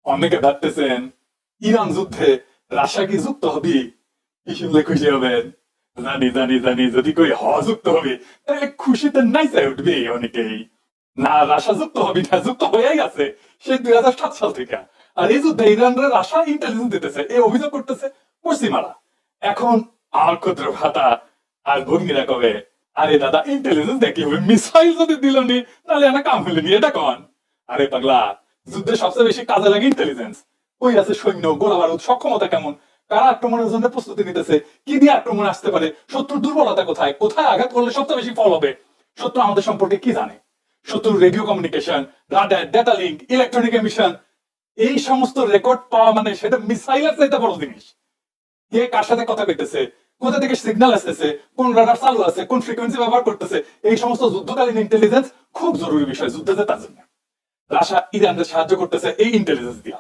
অনেকে ভাবতেছেন ইরান যুদ্ধে রাশিয়া কি যুক্ত হবে? কি শুনলে খুশি হবেন? জানি জানি জানি, যদি কই যুক্ত হবে তাহলে খুশিতে নাইচে উঠবে অনেকেই। না, রাশিয়া যুক্ত হবে না, যুক্ত হয়েই আছে সে 2007 সাল থেকে। আর এই যুদ্ধে ইরানরা রাশিয়া ইন্টেলিজেন্স দিতেছে, এই অভিযোগ করতেছে পশ্চিমারা। এখন আর ক্ষুদ্র ভাতা আর ভগ্নীরা কবে, আরে দাদা ইন্টেলিজেন্স দেখি হবে, মিসাইল যদি দিল নি তাহলে একটা কাম হইলে নি, এটা কন। আরে পাগলা, যুদ্ধে সবচেয়ে বেশি কাজে লাগে ইন্টেলিজেন্স। ওই আছে সৈন্য, গোলা বারুদ, সক্ষমতা কেমন, কারা আক্রমণের জন্য প্রস্তুতি নিতেছে, কি দিয়ে আক্রমণ আসতে পারে, শত্রুর দুর্বলতা কোথায়, কোথায় আঘাত করলে সবচেয়ে বেশি ফল হবে, শত্রু আমাদের সম্পর্কে কি জানে, শত্রুর radio communication, radar, data link, electronic emission, এই সমস্ত রেকর্ড পাওয়া মানে সেটা মিসাইলের চাইতে বড় জিনিস। কে কার সাথে কথা কইতেছে, কোথা থেকে সিগন্যাল আসতেছে, কোন রাডার চালু আছে, কোন ফ্রিকোয়েন্সি ব্যবহার করতেছে, এই সমস্ত যুদ্ধকালীন ইন্টেলিজেন্স খুব জরুরি বিষয় যুদ্ধে জেতার জন্য। রাশিয়া ইরানকে সাহায্য করতেছে এই ইন্টেলিজেন্স দিয়া।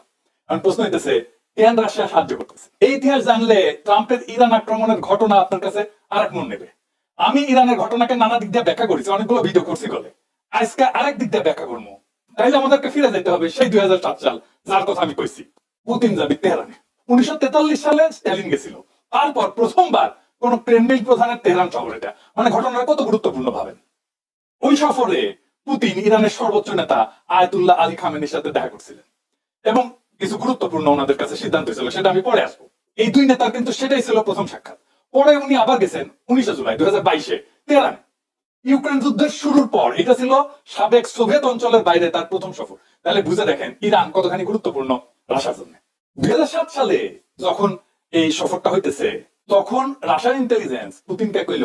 এখন প্রশ্ন হইতেছে কেন রাশিয়া সাহায্য করতেছে? এই ইতিহাস জানলে ট্রাম্পের ইরান আক্রমণের ঘটনা আপনার কাছে আরেক মন নেবে। আমি ইরানের ঘটনাকে নানা দিক দিয়ে ব্যাখ্যা করেছি, অনেকগুলো ভিডিও করছি বলে। আজকে আরেক দিক দিয়ে ব্যাখ্যা করবো। তাইলে আমাদেরকে ফিরে যেতে হবে সেই 2007 সাল, যার কথা আমি কইছি। পুতিন যাবি তেহরানে। 1943 সালে স্ট্যালিন গেছিল। তারপর প্রথমবার কোন ক্রেমলিন প্রধানের তেহরান শহর। এটা মানে ঘটনাটা কত গুরুত্বপূর্ণ ভাবেন। ওই সফরে পুতিন ইরানের সর্বোচ্চ নেতা আয়াতুল্লাহ আলী খামেনির সাথে দেখা করছিলেন এবং কিছু গুরুত্বপূর্ণ ওনাদের কাছে সিদ্ধান্ত ছিল, সেটা আমি পরে আসবো। এই দুই নেতার কিন্তু সেটাই ছিল প্রথম সাক্ষাৎ। পরে উনি আবার গেছেন 19 জুলাই 2022 তেহরান। ইউক্রেন যুদ্ধের শুরুর পর এটা ছিল সাবেক সোভিয়েত অঞ্চলের বাইরে তার প্রথম সফর। তাহলে বুঝে দেখেন ইরান কতখানি গুরুত্বপূর্ণ রাশিয়ার জন্য। 2007 সালে যখন এই সফরটা হইতেছে, তখন রাশিয়ান ইন্টেলিজেন্স পুতিনকে কইল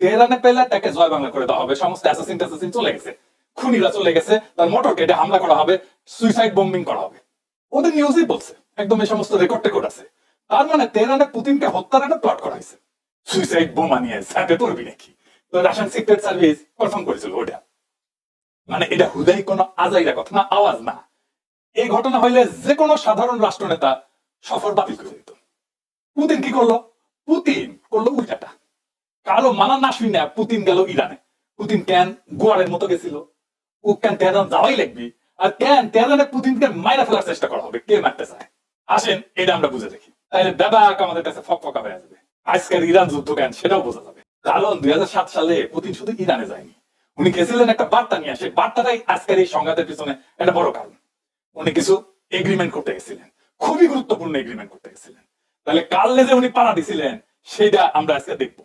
তেহরানে পেলে তাকে জয় বাংলা করে দেওয়া হবে, সমস্ত অ্যাসাসিন ট্যাসাসিন চলে গেছে, খুনিরা চলে গেছে, তার মোটর কেটে হামলা করা হবে, সুইসাইড বোম্বিং করা হবে। ওদের নিউজই বলছে, একদম এই সমস্ত রেকর্ড টেকর্ড আছে। তার মানে তেহরানে পুতিনকে হত্যার একটা প্লট করা হয়েছে। সুইসাইড বোমা নিয়ে স্যাপে পড়বি নাকি? তো রাশিয়ান সিক্রেট সার্ভিস কনফার্ম করেছিল ওটা। মানে এটা হুদাই কোনো আজাইরা কথা না, আওয়াজ না। এই ঘটনা হইলে যে কোনো সাধারণ রাষ্ট্রনেতা সফর বাতিল করে দিত। পুতিন কি করলো? পুতিন করলো উল্টাটা। কারো মানা না শুই না পুতিন গেল ইরানে। পুতিন কেন গোয়ারের মতো গেছিল? ও কেন তেহরান যাওয়াই লাগবে? আর কেন তেহরানে পুতিনকে মাইরা ফেলার চেষ্টা করা হবে? কে মারতে চায়? আসেন এটা আমরা বুঝে দেখি, তাহলে ব্যাপার আমাদের কাছে ফকফকা হয়ে আসবে। আজকের ইরান যুদ্ধ কেন সেটাও বোঝা যাবে। কারণ 2007 সালে পুতিন শুধু ইরানে যায়নি, উনি গেছিলেন একটা বার্তা নিয়ে আসে। বার্তাটাই আজকের এই সংঘাতের পিছনে একটা বড় কারণ। উনি কিছু এগ্রিমেন্ট করতে গেছিলেন, খুবই গুরুত্বপূর্ণ এগ্রিমেন্ট করতে গেছিলেন। তাহলে কাললে যে উনি পাড়া দিছিলেন সেটা আমরা আজকে দেখবো।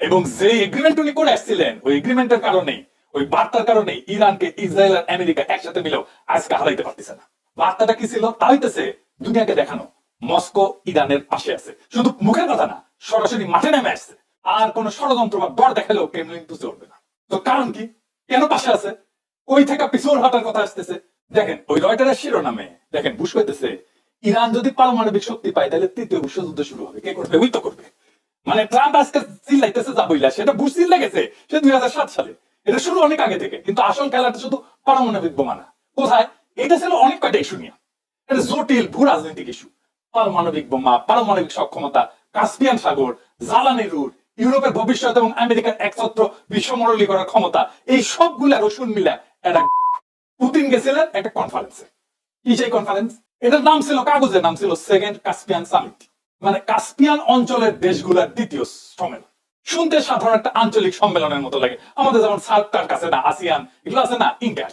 এবং যে এগ্রিমেন্ট উনি করে আসছিলেন, ওই এগ্রিমেন্টের কারণেই, ওই বার্তার কারণে ইরানকে ইসরায়েল আর আমেরিকা একসাথে মিলেও আজকে হারাইতে পারতেছে না। বার্তাটা কি ছিল? তা হইতেছে দুনিয়াকে দেখানো মস্কো ইরানের পাশে আছে, শুধু মুখের কথা না, সরাসরি মাঠে নেমে আসছে। আর কোন ষড়যন্ত্র বা ডর দেখালেও ক্রেমলিন বুঝতে পারবে না। তো কারণ কি? কেন পাশে আছে? ওই থেকে পিছন হাঁটার কথা আসতেছে। দেখেন ওই রয়টারের শিরোনামে দেখেন বুশ হইতেছে ইরান যদি পারমাণবিক শক্তি পায় তাহলে তৃতীয় বিশ্বযুদ্ধ শুরু হবে। কে করবে? ওই তো করবে। মানে ট্রাম্প আজকে চিল্লাইতেছে যা বইলা, সেটা বুশ চিল্লা গেছে সে 2007 সালে। এটা শুরু অনেক আগে থেকে, কিন্তু আসল খেলাটা শুধু পারমাণবিক বোমা না। কোথায়? এটা ছিল অনেক কয়টা ইস্যু নিয়ে। এটা জটিল ভূ রাজনৈতিক ইস্যু। পারমাণবিক বোমা, পারমাণবিক সক্ষমতা, কাস্পিয়ান সাগর, জ্বালানি রুট, ইউরোপের ভবিষ্যৎ এবং আমেরিকার একছত্র বিশ্বমণ্ডলী করার ক্ষমতা, এই সবগুলা রসুন মিলা একটা পুতিন গেছিলেন একটা কনফারেন্সে। কি সেই কনফারেন্স? এটার নাম ছিল, কাগজের নাম ছিল সেকেন্ড কাস্পিয়ান সামিট। মানে কাস্পিয়ান অঞ্চলের দেশগুলোর দ্বিতীয় সম্মেলন। শুনতে সাধারণ একটা আঞ্চলিক সম্মেলনের মতো লাগে, আমাদের যেমন সার্কটার কাছে না, আসিয়ান এগুলো আছে না, ইন্টার।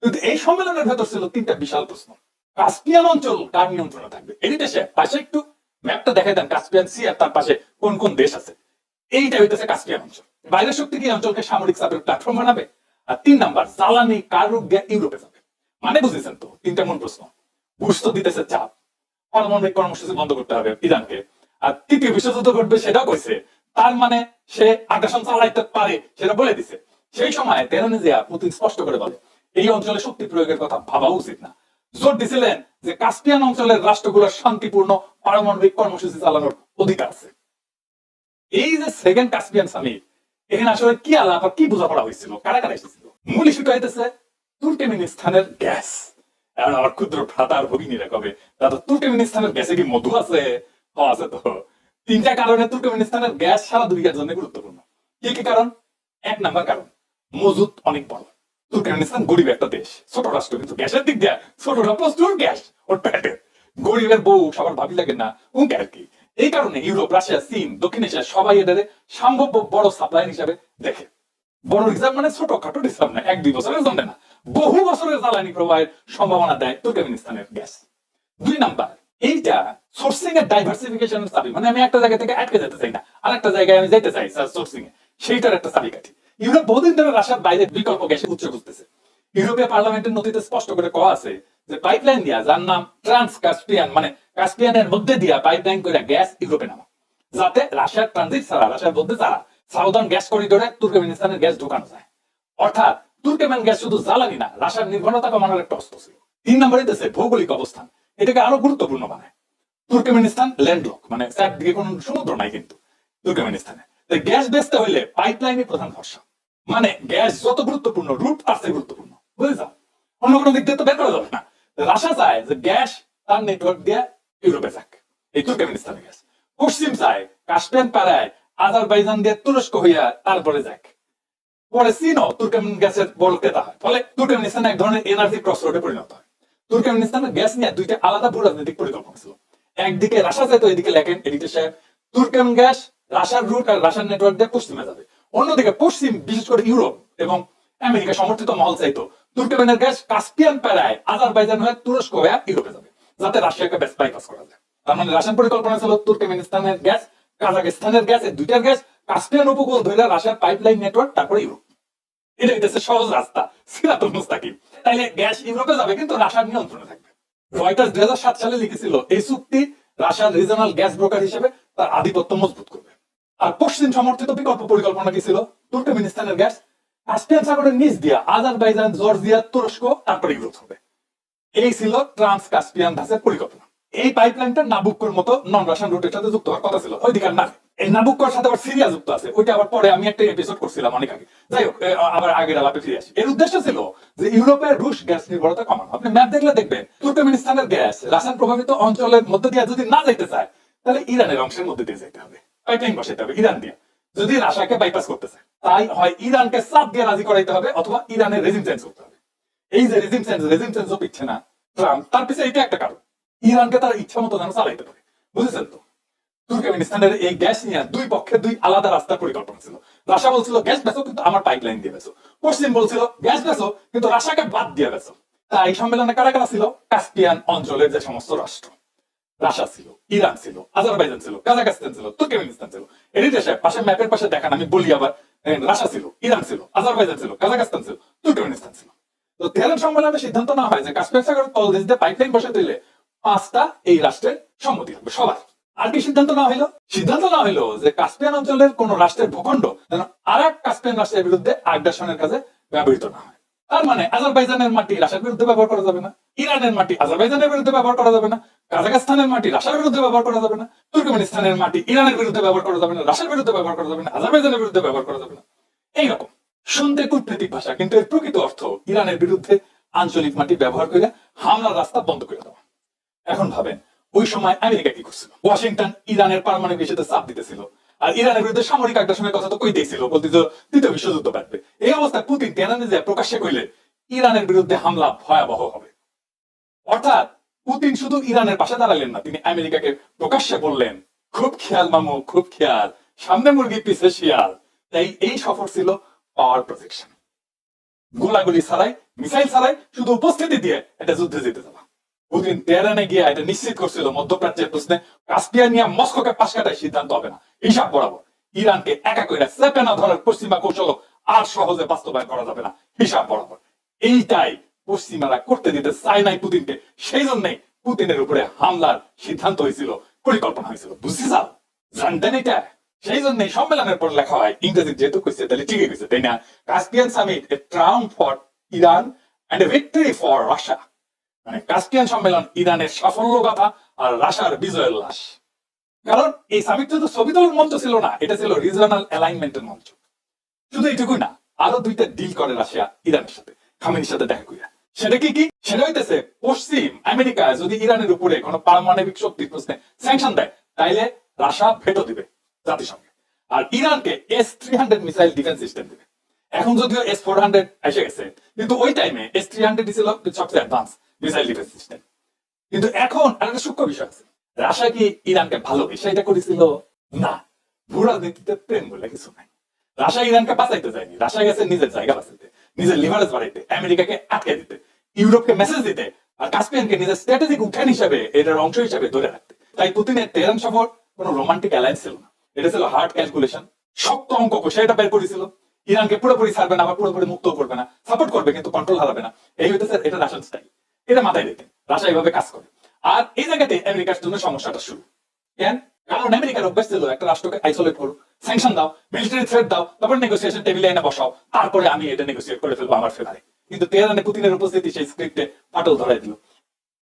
কিন্তু এই সম্মেলনের ভেতর ছিল তিনটা বিশাল প্রশ্ন। কাস্পিয়ান অঞ্চল কার নিয়ন্ত্রণে থাকবে? এই দেশে পাশে একটু ম্যাপটা দেখাই দেন, কাস্পিয়ান সি আর তার পাশে কোন কোন দেশ আছে। এইটা হইতেছে কাস্পিয়ান অঞ্চল। বাইরের শক্তি কি অঞ্চলকে সামরিক চাপের প্ল্যাটফর্ম বানাবে? আর 3 নাম্বার, জ্বালানি কার রূপ দিয়ে ইউরোপে যাবে। মানে বুঝেছেন তো তিনটা মূল প্রশ্ন। বুশ তো দিতেছে চাপ, পারমাণবিক কর্মসূচি বন্ধ করতে হবে ইরানকে, আর তৃতীয় বিশ্বযুদ্ধ ঘটবে সেটাও কইছে। তার মানে সে আগ্রাসন চালাইতে পারে সেটা বলে দিছে। সেই সময় তেহরানে জিয়া পুতিন স্পষ্ট করে বলে এই অঞ্চলে শক্তি প্রয়োগের কথা ভাবা উচিত না। জোর দিছিলেন যে কাস্পিয়ান অঞ্চলের রাষ্ট্রগুলোর শান্তিপূর্ণ পারমাণবিক কর্মসূচি চালানোর অধিকার আছে। এই যে সেকেন্ড কাস্পিয়ান সামিট, এখানে আসলে কি আলাপ আর কি বোঝাপড়া হয়েছিল, কারা কারা এসেছিল? মূল ইস্যুটা হইতেছে তুর্কমেনিস্তানের গ্যাস। এখন আমার ক্ষুদ্র ভ্রাতার ভগিনীরা কবে দাদা তুর্কমেনিস্তানের গ্যাসে কি মধু আছে? আছে তো। 3টা কারণে তুর্কমেনিস্তানের গ্যাস সারা দুনিয়ার জন্য গুরুত্বপূর্ণ। কি কি কারণ? 1 নাম্বার কারণ, মজুদ অনেক বড়। তুর্কমেনিস্তান গরিব একটা দেশ, ছোট রাষ্ট্র, কিন্তু গ্যাসের দিক দিয়ে ছোটটা প্রচুর গ্যাস ওর পেটে গরিবের বউ সবার ভাবি লাগে না উনকে আর কি। এই কারণে ইউরোপ, রাশিয়া, চীন, দক্ষিণ এশিয়া সবাই এদের সম্ভাব্য বড় সাপ্লায়ার হিসাবে দেখে। বড় রিজার্ভ মানে ছোটখাটো রিজার্ভ না, 1-2 বছরের জন্য না, বহু বছরের জ্বালানি প্রবাহের সম্ভাবনা দেয় তুর্কমেনিস্তানের গ্যাস। 2 নাম্বার, এইটা সোর্সিং এর ডাইভার্সিফিকেশনের চাবি। মানে আমি একটা জায়গা থেকে আটকে যেতে চাই না, আরেকটা জায়গায় আমি যেতে চাই সোর্সিং এ, সেইটার একটা চাবিকাঠি। ইউরোপ বহুদিন ধরে রাশিয়ার বাইরে বিকল্প গ্যাসের উৎস খুঁজতেছে। ইউরোপীয় পার্লামেন্টের নথিতে স্পষ্ট করে কওয়া আছে যে পাইপলাইন দিয়া, যার নাম ট্রান্স কাস্পিয়ান, মানে কাস্পিয়ানের মধ্যে দিয়া পাইপলাইন করে গ্যাস ইউরোপে নামা, যাতে রাশিয়ার ট্রানজিট ছাড়া, রাশিয়ার মধ্যে ছাড়া সাউদার্ন গ্যাস করিডোরে তুর্কমেনিস্তানের গ্যাস ঢোকানো যায়। অর্থাৎ তুর্কমেন গ্যাস শুধু জ্বালানি না, রাশিয়ার নির্ভরতা কমানোর একটা অস্ত্র ছিল। 3 নম্বরে দেশে ভৌগোলিক অবস্থান এটাকে আরো গুরুত্বপূর্ণ বানায়। তুর্কমেনিস্তান ল্যান্ডলক, মানে চারদিকে কোনো সমুদ্র নাই কিন্তু তুর্কমেনিস্তানে। গ্যাস বেচতে হইলে পাইপলাইনই প্রধান ভরসা। মানে গ্যাস যত গুরুত্বপূর্ণ, রুট তার চেয়ে গুরুত্বপূর্ণ, বুঝে যাও, অন্য কোনো দিক দিয়ে তো বের করা যাবে না। রাশিয়া চায় যে গ্যাস তার নেটওয়ার্ক দিয়ে ইউরোপে যাক, এই তুর্কমেনিস্তানের গ্যাস। পশ্চিম চায় কাস্পিয়ান পাড়ায় আজারবাইজান দিয়ে তুরস্ক হইয়া তারপরে যাক। পরে চীনও তুর্কমেন গ্যাসের বড় ক্রেতা হয়, ফলে তুর্কমেনিস্তান এক ধরনের এনার্জি ক্রস রোডে পরিণত হয়। তুর্কমেনিস্তানের গ্যাস নিয়ে 2টা আলাদা ভূ রাজনৈতিক পরিকল্পনা ছিল। একদিকে রাশিয়া চাইতো, এদিকে লেখেন এডিটর সাহেব, তুর্কমেন গ্যাস রাশিয়ার রুট আর রাশিয়ার নেটওয়ার্ক দিয়ে পশ্চিমে যাবে। অন্যদিকে পশ্চিম, বিশেষ করে ইউরোপ এবং আমেরিকা সমর্থিত মহল চাইতো তুর্কমেনের গ্যাস কাস্পিয়ান পাড়ায় আজারবাইজান হয়ে তুরস্ক হয়ে ইউরোপে যাবে, যাতে রাশিয়াকে বাইপাস করা যায়। তার মানে রাশিয়ান পরিকল্পনা ছিল তুর্কমেনিস্তানের গ্যাস, কাজাকিস্তানের গ্যাস, এই 2টার গ্যাস কাস্পিয়ান উপকূল ধরে রাশিয়ার পাইপলাইন নেটওয়ার্ক, তারপরে ইউরোপ। এটা হইতেছে সহজ রাস্তা, সিরাতুল মুস্তাকিম। তাইলে গ্যাস ইউরোপে যাবে কিন্তু রাশিয়ার নিয়ন্ত্রণে থাকবে। রয়টার্স 2007 সালে লিখেছিল এই চুক্তি রাশিয়ার রিজনাল গ্যাস ব্রোকার হিসেবে তার আধিপত্য মজবুত করবে। আর পশ্চিম সমর্থিত বিকল্প পরিকল্পনা কি ছিল? তুর্কমেনিস্তানের গ্যাস কাস্পিয়ান সাগরের নিচ দিয়া আজারবাইজান, জর্জিয়া, তুরস্ক, তারপরে ইউরোপ হবে। এই ছিল ট্রান্স কাস্পিয়ান ধাঁচের পরিকল্পনা। এই পাইপলাইনটা নাবুক্কর মতো নন রাশিয়ান রুটের সাথে যুক্ত হওয়ার কথা ছিল, ওইদিকার না। এই নাবুক্কর সাথে আবার সিরিয়া যুক্ত আছে, ওইটা আবার পরে আমি একটা এপিসোড করছিলাম অনেক আগে। যাই হোক, আবার আগের আলাপে ফিরে আসি। এর উদ্দেশ্য ছিল যে ইউরোপের রুশ গ্যাস নির্ভরতা কমানো। আপনি ম্যাপ দেখলে দেখবেন তুর্কমেনিস্তানের গ্যাস রাশিয়ান প্রভাবিত অঞ্চলের মধ্যে দিয়ে যদি না যাইতে চায়, তাহলে ইরানের অংশের মধ্যে দিয়ে যেতে হবে, পাইপলাইন বসাইতে হবে ইরান দিয়ে, যদি রাশিয়াকে বাইপাস করতে চায়। তাই হয় ইরানকে চাপ দিয়ে রাজি করাইতে হবে, অথবা ইরানের রেজিম চেঞ্জ করতে হবে। এই যে রেজিম চেঞ্জ পিচ্ছে না ট্রাম্প, তার পিছনে এটা একটা কারণ, ইরানকে তার ইচ্ছা মতো যেন চালাইতে পারে। বুঝেছেন তো? তুর্কমেনিস্তানের এই গ্যাস নিয়ে 2 পক্ষে 2 আলাদা রাস্তার পরিকল্পনা ছিল। রাশিয়া বলছিল গ্যাস বেচো, কিন্তু আমার পাইপলাইন দিয়ে বেচো। পশ্চিম বলছিল গ্যাস বেচো, কিন্তু রাশিয়াকে বাদ দিয়ে বেচো। তাই সম্মেলনে কারা কারা ছিল? কাস্পিয়ান অঞ্চলের যে সমস্ত রাষ্ট্র, রাশিয়া ছিল, ইরান ছিল, আজারবাইজান ছিল, কাজাকিস্তান ছিল, তুর্কমেনিস্তান ছিল। এডিটর সাহেব পাশে ম্যাপের পাশে দেখান, আমি বলি আবার, রাশিয়া ছিল, ইরান ছিল, আজারবাইজান ছিল, কাজাকিস্তান ছিল, তুর্কমেনিস্তান ছিল। তো তেহরান সম্মেলনে সিদ্ধান্ত নেওয়া হয় যে কাস্পিয়ান সাগরের তলদেশ দিয়ে পাইপলাইন বসে দিলে 5টা এই রাষ্ট্রের সম্মতি হবে সবার। আর কি সিদ্ধান্ত নেওয়া হইলো? সিদ্ধান্ত নেওয়া হইলো যে কাস্পিয়ান অঞ্চলের কোন রাষ্ট্রের ভূখণ্ড যেন আরেক কাস্পিয়ান রাষ্ট্রের বিরুদ্ধে আগ্রাসনের কাজে ব্যবহৃত না হয়। তার মানে আজারবাইজানের মাটি রাশিয়ার বিরুদ্ধে ব্যবহার করা যাবে না, ইরানের মাটি আজারবাইজানের বিরুদ্ধে ব্যবহার করা যাবে না, কাজাকিস্তানের মাটি রাশিয়ার বিরুদ্ধে ব্যবহার করা যাবে না, তুর্কমেনিস্তানের মাটি ইরানের বিরুদ্ধে ব্যবহার করা যাবে না, রাশিয়ার বিরুদ্ধে ব্যবহার করা যাবে না, আজারবাইজানের বিরুদ্ধে ব্যবহার করা যাবে না। এইরকম শুনতে কূটনৈতিক ভাষা, কিন্তু এর প্রকৃত অর্থ ইরানের বিরুদ্ধে আঞ্চলিক মাটি ব্যবহার করে হামলার রাস্তা বন্ধ করে দেওয়া। এখন ভাবেন ওই সময় আমেরিকা কি করছিল? ওয়াশিংটন ইরানের পারমাণবিক ইস্যুতে চাপ দিতেছিল, আর ইরানের বিরুদ্ধে সামরিক আগ্রাসনের কথা তো কইতেছিল, বলতেছিল তৃতীয় বিশ্বযুদ্ধ বাড়বে। এই অবস্থায় পুতিন তেহরানে যে প্রকাশ্যে কইলেন ইরানের বিরুদ্ধে হামলা ভয়াবহ হবে। অর্থাৎ পুতিন শুধু ইরানের পাশে দাঁড়ালেন না, তিনি আমেরিকাকে প্রকাশ্যে বললেন খুব খেয়াল মামু, খুব খেয়াল, সামনে মুরগি পিছে শিয়াল। তাই এই সফর ছিল পাওয়ার প্রজেকশন, গোলাগুলি ছাড়াই, মিসাইল ছাড়াই, শুধু উপস্থিতি দিয়ে এটা যুদ্ধে যেতে যাওয়া। পুতিন তেহরানে গিয়ে এটা নিশ্চিত করছিল মধ্যপ্রাচ্যের প্রশ্নে কাস্পিয়ান নিয়ে মস্কোকে পাশ কাটায় সিদ্ধান্ত হবে না। হিসাব বরাবর ইরানকে একা করে চেপে না ধরার পশ্চিমা কৌশল আর সহজে বাস্তবায়ন করা যাবে না, হিসাব বরাবর। এইটাই পশ্চিমারা করতে দিতে চায় নাই পুতিনকে, সেই জন্যই পুতিনের উপরে হামলার সিদ্ধান্ত হয়েছিল, পরিকল্পনা হয়েছিল। বুঝতে চাও? জানতেন এটা? সেই জন্যই সম্মেলনের পর লেখা হয়, ইংরেজি যেহেতু কইছে তাহলে ঠিকই কইছে, তাই না? Caspian summit, a triumph for Iran and a victory for Russia. মানে কাস্পিয়ান সম্মেলন ইরানের সাফল্য গাথা আর রাশিয়ার বিজয়ের লাশ। কারণ এই সামিট তো ছবি তোলার মঞ্চ ছিল না, এটা ছিল রিজনাল অ্যালাইনমেন্টের মঞ্চ। শুধু এইটুকুই না, আরো 2টা ডিল করে রাশিয়া ইরানের সাথে, খামেনির সাথে দেখা কইরা। সেটা কি কি? সেটা হইতেছে পশ্চিম আমেরিকা যদি ইরানের উপরে কোনো পারমাণবিক শক্তির প্রশ্নে স্যাংশন দেয়, তাইলে রাশিয়া ভেটো দিবে জাতিসংঘে, আর ইরানকে S-300 মিসাইল ডিফেন্স সিস্টেম দিবে। এখন যদিও S-400 এসে গেছে, কিন্তু ওই টাইমে S-300 ছিল সবচেয়ে অ্যাডভান্স মিসাইল ডিফেন্স সিস্টেম। কিন্তু এখন একটা সূক্ষ্ম বিষয় আছে, রাশিয়া কি ইরানকে ভালোবেসে এটা করেছিল? না, ভূ রাজনীতিতে প্রেম বলে কিছু নাই। রাশিয়া ইরানকে বাঁচাইতে যায়নি, রাশিয়া গেছে নিজের জায়গা বাঁচাইতে, নিজের লিভারেজ বাড়াইতে, আমেরিকাকে আটকে দিতে, ইউরোপকে মেসেজ দিতে, আর কাস্পিয়ানকে নিজের স্ট্র্যাটেজিক উঠান হিসাবে, এটার অংশ হিসাবে ধরে রাখতে। তাই পুতিনের তেহরান সফর কোন রোমান্টিক অ্যালায়েন্স ছিল না, এটা ছিল হার্ড ক্যালকুলেশন, শক্ত অঙ্ক কষে এটা বের করেছিল। ইরানকে পুরোপুরি ছাড়বে না, আবার পুরোপুরি মুক্ত করবে না, সাপোর্ট করবে কিন্তু কন্ট্রোল হারাবে না। এই হইতেছে এটা রাশিয়ান স্টাইল, এটা মাথায় রেখে রাশিয়া এইভাবে কাজ করে। আর এই জায়গাতে আমেরিকার জন্য সমস্যাটা শুরু। কেন? কারণ আমেরিকার অভ্যাস ছিল একটা রাষ্ট্রকে আইসোলেট করো, স্যাংশন দাও, মিলিটারি থ্রেট দাও, তারপর নেগোসিয়েশন টেবিলে এনে বসাও, তারপরে আমি এটা নেগোসিয়েট করে ফেলবো আমার ফেভারে। কিন্তু তেহরানে পুতিনের উপস্থিতি সেই স্ক্রিপ্টে ফাটল ধরাই দিল।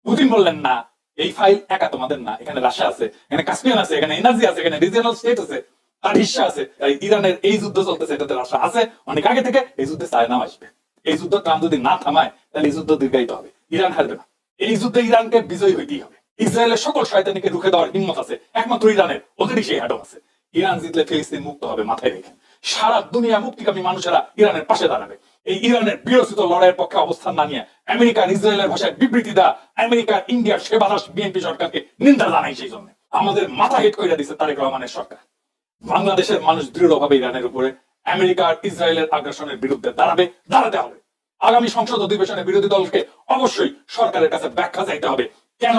পুতিন বললেন না, এই ফাইল একা তোমাদের না, এখানে রাশিয়া আছে, এখানে কাশ্মীর আছে, এখানে এনার্জি আছে, এখানে রিজিয়নাল স্টেট আছে, তার হিস্সা আছে। ইরানের এই যুদ্ধ চলতেছে, এটাতে রাশিয়া আছে অনেক আগে থেকে, এই যুদ্ধে চায়নাও আসবে। এই যুদ্ধ ট্রাম্প যদি না থামায় তাহলে এই যুদ্ধ দীর্ঘায়িত হবে, ইরান হারবে না। এই যুদ্ধে ইরানকে বিজয়ী হইতেই হবে। ইসরায়েলের সকল শয়তানিকে রুখে দেওয়ার হিম্মত আছে একমাত্র ইরানের, ওদেরই সেই হ্যাডম আছে। ইরান জিতলে ফিলিস্তিন মুক্ত হবে, মাথায় রেখে। সারা দুনিয়া মুক্তিকামী মানুষেরা ইরানের পাশে দাঁড়াবে। এই ইরানের বিরোচিত লড়াইয়ের পক্ষে অবস্থান না নিয়ে আমেরিকার ইসরায়েলের ভাষায় বিবৃতি দেওয়া, আমেরিকার ইন্ডিয়ার সেবাদাস বিএনপি সরকারকে নিন্দা জানাই। সেই জন্য আমাদের মাথা হেট করে দিচ্ছে তারেক রহমানের সরকার। বাংলাদেশের মানুষ দৃঢ়ভাবে ইরানের উপরে আমেরিকার ইসরায়েলের আগ্রাসনের বিরুদ্ধে দাঁড়াতে হবে। আগামী সংসদ অধিবেশনে বিরোধী দলকে অবশ্যই সরকারের কাছে ব্যাখ্যা চাইতে হবে, কেন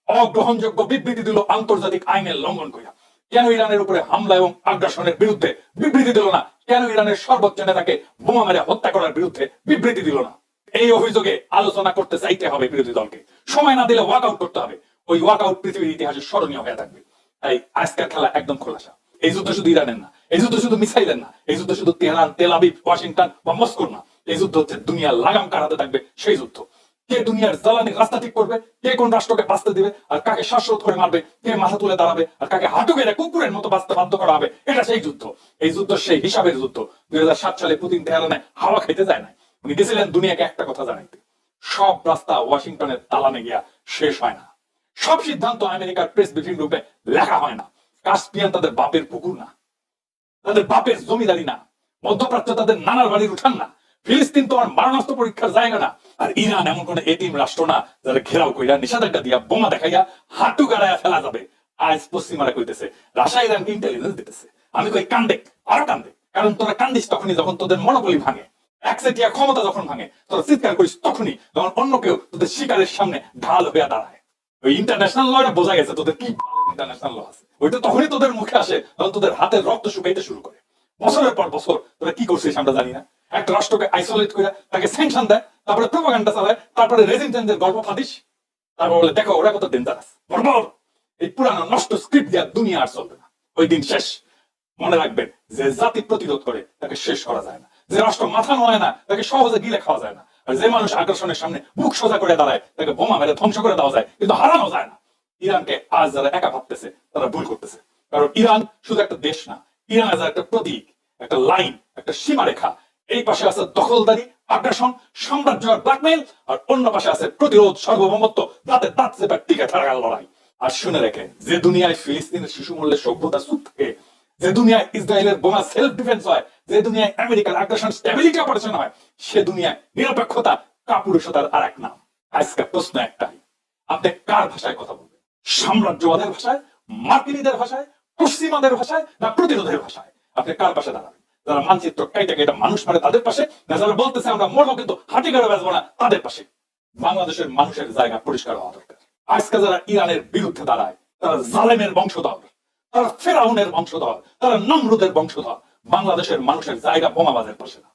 অগ্রহণযোগ্য বিবৃতি দিল আন্তর্জাতিক আইনের লঙ্ঘন করিয়া, কেন ইরানের উপরে হামলা এবং আগ্রাসনের বিরুদ্ধে বিবৃতি দিল না, কেন ইরানের সর্বোচ্চ নেতাকে বোমা মেরে হত্যা করার বিরুদ্ধে বিবৃতি দিল না। এই অভিযোগে আলোচনা করতে চাইতে হবে বিরোধী দলকে, সময় না দিলে ওয়াক আউট করতে হবে। ওই ওয়াক আউট পৃথিবীর ইতিহাসে স্মরণীয় হয়ে থাকবে। তাই আজকের খেলা একদম খোলাসা। এই যুদ্ধ শুধু ইরানের না, এই যুদ্ধ শুধু মিসাইলের না, এই যুদ্ধ শুধু তেহরান, তেল আবিব, ওয়াশিংটন বা মস্কোর না। এই যুদ্ধ হচ্ছে দুনিয়ার লাগাম কাটাতে থাকবে সেই যুদ্ধ। কে দুনিয়ার জ্বালানির রাস্তা ঠিক করবে, কে কোন রাষ্ট্রকে বাঁচতে দিবে, আর কাকে শ্বাসরোধ করে মারবে, কে মাথা তুলে দাঁড়াবে, আর কাকে হাঁটু গেড়ে কুকুরের মতো বাঁচতে বাধ্য করা হবে, এটা সেই যুদ্ধ। এই যুদ্ধ সেই হিসাবের যুদ্ধ। 2007 সালে পুতিন তেহরানে হাওয়া খাইতে যায় না, উনি গেছিলেন দুনিয়াকে একটা কথা জানাইতে। সব রাস্তা ওয়াশিংটনের দালানে গিয়া শেষ হয় না, সব সিদ্ধান্ত আমেরিকার প্রেস ব্রিফিং রূপে লেখা হয় না। কাস্পিয়ান তাদের বাপের পুকুর না, তাদের বাপের জমিদারি না, মধ্যপ্রাচ্য তাদের নানার বাড়ির উঠান না, ফিলিস্তিন তো আর মারণাস্ত্র পরীক্ষার জায়গা না, আর ইরান এমন কোন এতিম রাষ্ট্র না যারা ঘেরাও কইরা নিষেধাজ্ঞা দিয়া বোমা দেখাইয়া হাঁটু গাড়াইয়া ফেলা যাবে। আজ পশ্চিমারা কইতেছে রাশিয়া ইরানকে ইন্টেলিজেন্স দিতেছে। আমি কই কান্দে, আরো কান্দে, কারণ তোরা কান্দিস তখনই যখন তোদের মনোবলি ভাঙে, একচেটিয়া ক্ষমতা যখন ভাঙে, তোরা চিৎকার করিস তখনই যখন অন্য কেউ তোদের শিকারের সামনে ঢাল হইয়া দাঁড়ায়। ওই ইন্টারন্যাশনাল লটা বোঝা গেছে তোদের কি ইন্টারন্যাশনাল ল আছে, ওইটা তখনই তোদের মুখে আসে যখন তোদের হাতের রক্ত শুকাইতে শুরু করে। বছরের পর বছর তোরা কি করছিস আমরা জানি না। একটা রাষ্ট্রকে আইসোলেট করে তাকে স্যাংশন দেয়, তারপরে প্রোপাগান্ডা চালায়, তারপরে রেজিস্ট্যান্সের গল্প ফাঁদিস, তারপর বলে দেখো ওরা কত ডেঞ্জারাস। বর্বর এই পুরানো নষ্ট স্ক্রিপ্ট দেওয়া দুনিয়া আর চলবে না, ওই দিন শেষ। মনে রাখবেন, যে জাতি প্রতিরোধ করে তাকে শেষ করা যায় না, যে রাষ্ট্র মাথা নয় না তাকে সহজে গিলে খাওয়া যায় না, আর যে মানুষ আগ্রাসনের সামনে মুখ সোজা করে দাঁড়ায় তাকে বোমা মেরে ধ্বংস করে দেওয়া যায়, কিন্তু হারানো যায় না। ইরানকে আজ যারা একা ভাবতেছে তারা ভুল করতেছে, কারণ ইরান শুধু একটা দেশ না, ইরান আজ একটা প্রতীক, একটা লাইন, একটা সীমারেখা। এই পাশে আছে দখলদারি, আগ্রাসন, সাম্রাজ্য আর ব্ল্যাকমেইল, আর অন্য পাশে আছে প্রতিরোধ, সার্বভৌমত্ব, দাঁতে দাঁত চেপে টিকে থাকার লড়াই। আর শুনে রেখে, যে দুনিয়ায় ফিলিস্তিনের শিশু মূল্যের সভ্যতা চুপ থাকে, যে দুনিয়ায় ইসরায়েলের বোমা সেলফ ডিফেন্স হয়, যে দুনিয়ায় আমেরিকার আগ্রাসন স্টেবিলিটি অপারেশন হয়, সে দুনিয়ায় নিরপেক্ষতা কাপুরুষতার আর এক নাম। আজকে প্রশ্ন একটাই, আপনি কার ভাষায় কথা বলবেন? সাম্রাজ্যবাদের ভাষায়, মার্কিনীদের ভাষায়, পশ্চিমাদের ভাষায়, না প্রতিরোধের ভাষায়? আপনি কার পাশে দাঁড়াবেন? যারা মানচিত্র কাইটা কাইটা মানুষ মারে তাদের পাশে, না যারা বলতেছে আমরা মরবো কিন্তু হাঁটি গাড়ে বাঁচবো না তাদের পাশে? বাংলাদেশের মানুষের জায়গা পরিষ্কার হওয়া দরকার। আজকে যারা ইরানের বিরুদ্ধে দাঁড়ায় তারা জালেমের বংশধর, তারা ফেরাউনের বংশধর, তারা নমরুদের বংশধর। বাংলাদেশের মানুষের জায়গা বোমাবাজের পাশে না,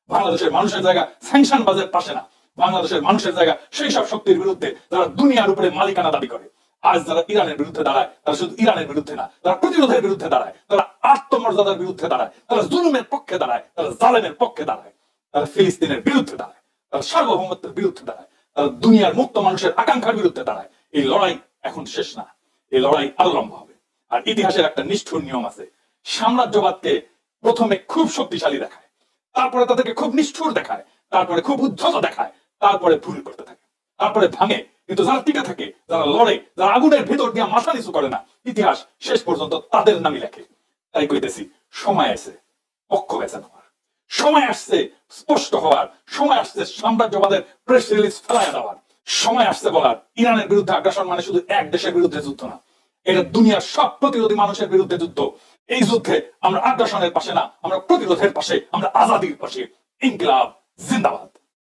বাংলাদেশের মানুষের জায়গা স্যাংশনবাজের পাশে না, বাংলাদেশের মানুষের জায়গা সেই সব শক্তির বিরুদ্ধে যারা দুনিয়ার উপরে মালিকানা দাবি করে। আজ যারা ইরানের বিরুদ্ধে দাঁড়ায় তারা শুধু ইরানের বিরুদ্ধে না, তারা প্রতিরোধের বিরুদ্ধে দাঁড়ায়, তারা আত্মমর্যাদার বিরুদ্ধে দাঁড়ায়, তারা জুলুমের পক্ষে দাঁড়ায়, তারা জালেমের পক্ষে দাঁড়ায়, তারা ফিলিস্তিনের বিরুদ্ধে দাঁড়ায়, তারা সার্বভৌমত্বের বিরুদ্ধে দাঁড়ায়, তারা দুনিয়ার মুক্ত মানুষের আকাঙ্ক্ষার বিরুদ্ধে দাঁড়ায়। এই লড়াই এখন শেষ না, এই লড়াই আরো লম্বা হবে। আর ইতিহাসের একটা নিষ্ঠুর নিয়ম আছে, সাম্রাজ্যবাদকে প্রথমে খুব শক্তিশালী দেখায়, তারপরে তাদেরকে খুব নিষ্ঠুর দেখায়, তারপরে খুব উদ্ধত দেখায়, তারপরে ভুল করতে থাকে, তারপরে ভাঙে। কিন্তু যারা টিকে থাকে, যারা লড়ে, যারা আগুনের ভেতর দিয়ে মাথা নিচু করে না, ইতিহাস শেষ পর্যন্ত তাদের নামই লেখে। তাই কইতেছি, সময় আছে পক্ষ বেছে নেওয়ার, সময় আসছে স্পষ্ট হওয়ার, সময় আসছে সাম্রাজ্যবাদের প্রেস রিলিজ ফেলাইয়া দেওয়ার, সময় আসছে বলার, ইরানের বিরুদ্ধে আগ্রাসন মানে শুধু এক দেশের বিরুদ্ধে যুদ্ধ না, এটা দুনিয়ার সব প্রতিরোধী মানুষের বিরুদ্ধে যুদ্ধ। এই যুদ্ধে আমরা আগ্রাসনের পাশে না, আমরা প্রতিরোধের পাশে, আমরা আজাদির পাশে। ইনকিলাব জিন্দাবাদ।